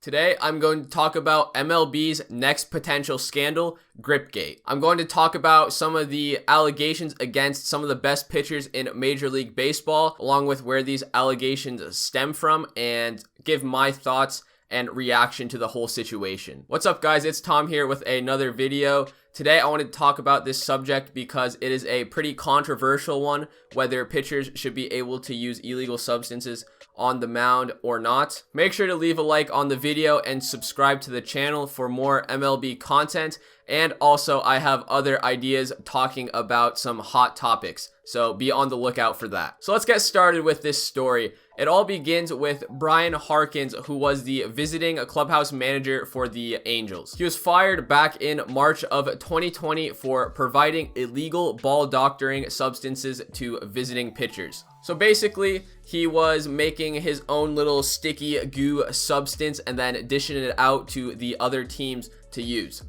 Today, I'm going to talk about MLB's next potential scandal, Gripgate. I'm going to talk about some of the allegations against some of the best pitchers in Major League Baseball, along with where these allegations stem from, and give my thoughts and reaction to the whole situation. What's up, guys? It's Tom here with another video. Today, I wanted to talk about this subject because it is a pretty controversial one, whether pitchers should be able to use illegal substances on the mound or not. Make sure to leave a like on the video and subscribe to the channel for more MLB content. And also, I have other ideas talking about some hot topics, so be on the lookout for that. So let's get started with this story. It all begins with Brian Harkins, who was the visiting clubhouse manager for the Angels. He was fired back in March of 2020 for providing illegal ball doctoring substances to visiting pitchers. So basically, he was making his own little sticky goo substance and then dishing it out to the other teams to use.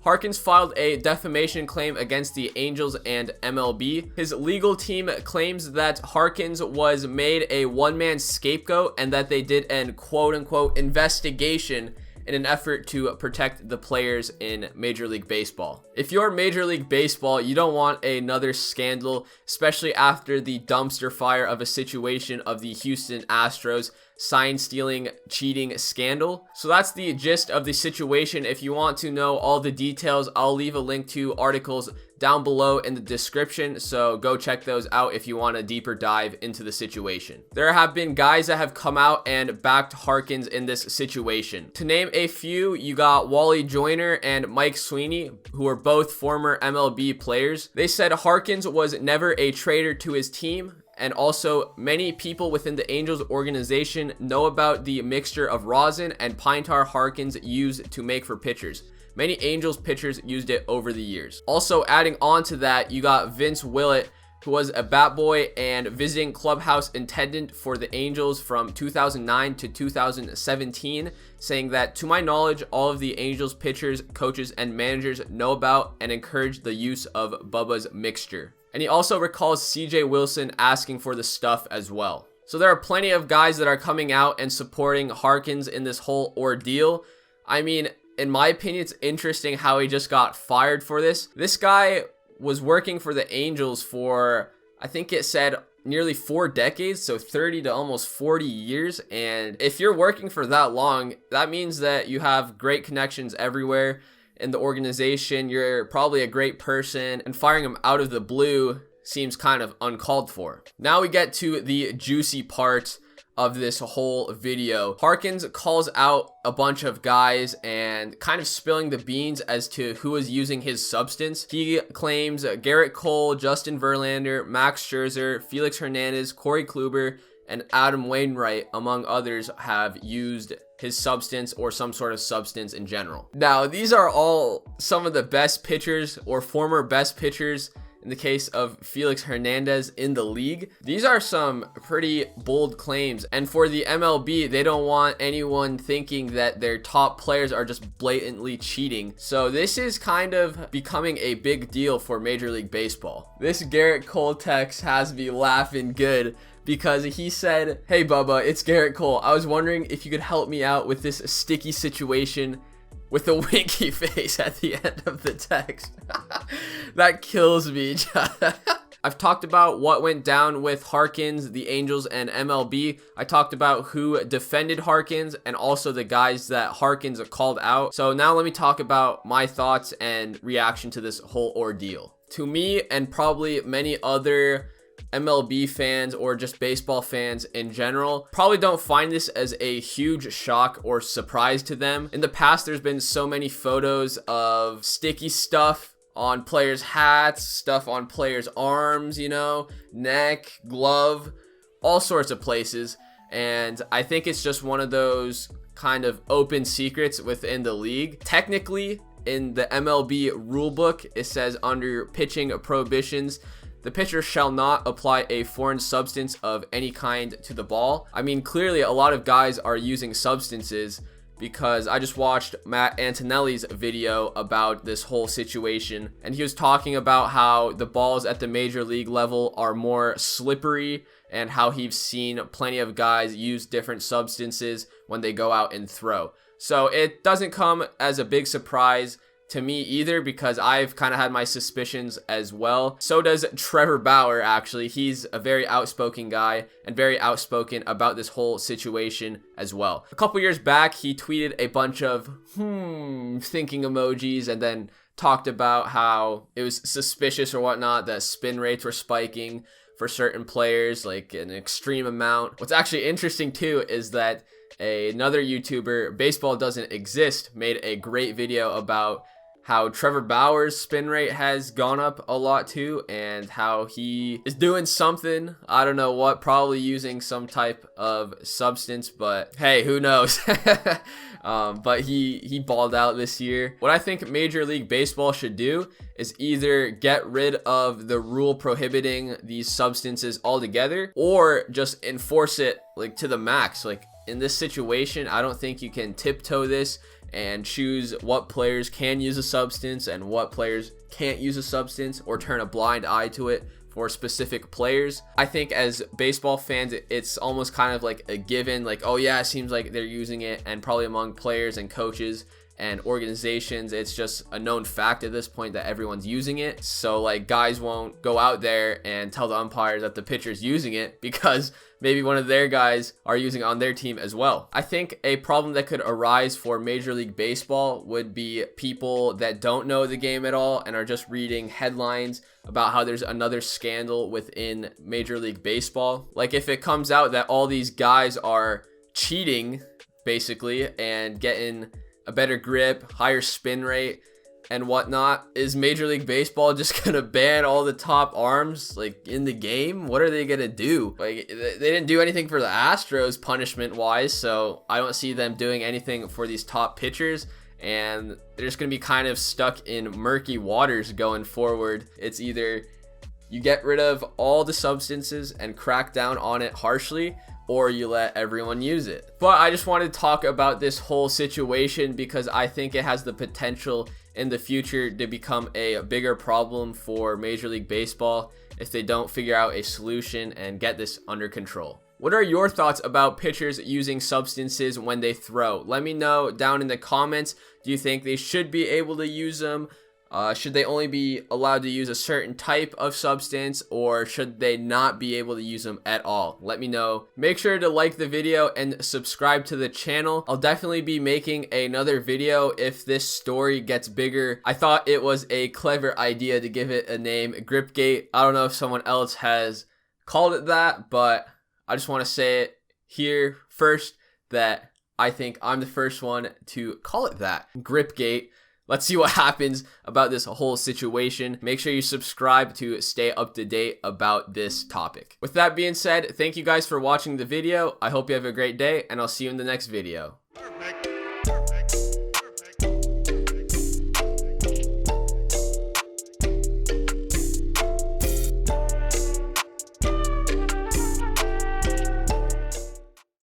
Harkins filed a defamation claim against the Angels and MLB. His legal team claims that Harkins was made a one-man scapegoat and that they did an quote-unquote investigation in an effort to protect the players in Major League Baseball. If you're Major League Baseball, you don't want another scandal, especially after the dumpster fire of a situation of the Houston Astros sign stealing cheating scandal. So that's the gist of the situation. If you want to know all the details, I'll leave a link to articles down below in the description, so go check those out if you want a deeper dive into the situation. There have been guys that have come out and backed Harkins in this situation. To name a few, you got Wally Joyner and Mike Sweeney, who are both former MLB players. They said Harkins was never a traitor to his team. And also, many people within the Angels organization know about the mixture of rosin and pine tar Harkins used to make for pitchers. Many Angels pitchers used it over the years. Also, adding on to that, you got Vince Willett, who was a bat boy and visiting clubhouse attendant for the Angels from 2009 to 2017, saying that, to my knowledge, all of the Angels pitchers, coaches, and managers know about and encourage the use of Bubba's mixture. And he also recalls CJ Wilson asking for the stuff as well. So there are plenty of guys that are coming out and supporting Harkins in this whole ordeal. I mean, in my opinion, it's interesting how he just got fired for this. This guy was working for the Angels for, I think it said, nearly 4 decades, so 30 to almost 40 years. And if you're working for that long, that means that you have great connections everywhere in the organization. You're probably a great person, and firing him out of the blue seems kind of uncalled for. Now we get to the juicy part of this whole video. Harkins calls out a bunch of guys and kind of spilling the beans as to who is using his substance. He claims Gerrit Cole, Justin Verlander, Max Scherzer, Felix Hernandez, Corey Kluber, and Adam Wainwright, among others, have used his substance or some sort of substance in general. Now, these are all some of the best pitchers or former best pitchers in the case of Felix Hernandez in the league. These are some pretty bold claims, and for the MLB, they don't want anyone thinking that their top players are just blatantly cheating. So this is kind of becoming a big deal for Major League Baseball. This Gerrit Cole text has me laughing good, because he said, "Hey Bubba, it's Gerrit Cole. I was wondering if you could help me out with this sticky situation," with a winky face at the end of the text. That kills me. I've talked about what went down with Harkins, the Angels, and MLB. I talked about who defended Harkins and also the guys that Harkins called out. So now let me talk about my thoughts and reaction to this whole ordeal. To me, and probably many other MLB fans or just baseball fans in general, probably don't find this as a huge shock or surprise to them. In the past, there's been so many photos of sticky stuff on players' hats, stuff on players' arms, you know, neck, glove, all sorts of places. And I think it's just one of those kind of open secrets within the league. Technically, in the MLB rulebook, it says under pitching prohibitions, the pitcher shall not apply a foreign substance of any kind to the ball. I mean, clearly a lot of guys are using substances, because I just watched Matt Antonelli's video about this whole situation, and he was talking about how the balls at the major league level are more slippery and how he's seen plenty of guys use different substances when they go out and throw. So it doesn't come as a big surprise to me either, because I've kind of had my suspicions as well. So does Trevor Bauer, actually. He's a very outspoken guy and very outspoken about this whole situation as well. A couple years back, he tweeted a bunch of thinking emojis and then talked about how it was suspicious or whatnot that spin rates were spiking for certain players, like an extreme amount. What's actually interesting too is that another YouTuber, Baseball Doesn't Exist, made a great video about how Trevor Bauer's spin rate has gone up a lot too, and how he is doing something, I don't know what, probably using some type of substance, but hey, who knows. But he balled out this year. What I think Major League Baseball should do is either get rid of the rule prohibiting these substances altogether, or just enforce it like to the max. Like in this situation, I don't think you can tiptoe this and choose what players can use a substance and what players can't use a substance, or turn a blind eye to it for specific players. I think as baseball fans, it's almost kind of like a given, like, oh yeah, it seems like they're using it, and probably among players and coaches and organizations, it's just a known fact at this point that everyone's using it. So like guys won't go out there and tell the umpire that the pitcher's using it, because maybe one of their guys are using it on their team as well. I think a problem that could arise for Major League Baseball would be people that don't know the game at all and are just reading headlines about how there's another scandal within Major League Baseball. Like if it comes out that all these guys are cheating basically and getting a better grip, higher spin rate and whatnot, is Major League Baseball just gonna ban all the top arms like in the game? What are they gonna do? Like they didn't do anything for the Astros punishment wise, so I don't see them doing anything for these top pitchers, and they're just gonna be kind of stuck in murky waters going forward. It's either you get rid of all the substances and crack down on it harshly, or you let everyone use it. But I just wanted to talk about this whole situation because I think it has the potential in the future to become a bigger problem for Major League Baseball if they don't figure out a solution and get this under control. What are your thoughts about pitchers using substances when they throw? Let me know down in the comments. Do you think they should be able to use them? Should they only be allowed to use a certain type of substance, or should they not be able to use them at all? Let me know. Make sure to like the video and subscribe to the channel. I'll definitely be making another video if this story gets bigger. I thought it was a clever idea to give it a name, Gripgate. I don't know if someone else has called it that, but I just want to say it here first that I think I'm the first one to call it that, Gripgate. Let's see what happens about this whole situation. Make sure you subscribe to stay up to date about this topic. With that being said, thank you guys for watching the video. I hope you have a great day, and I'll see you in the next video. Perfect.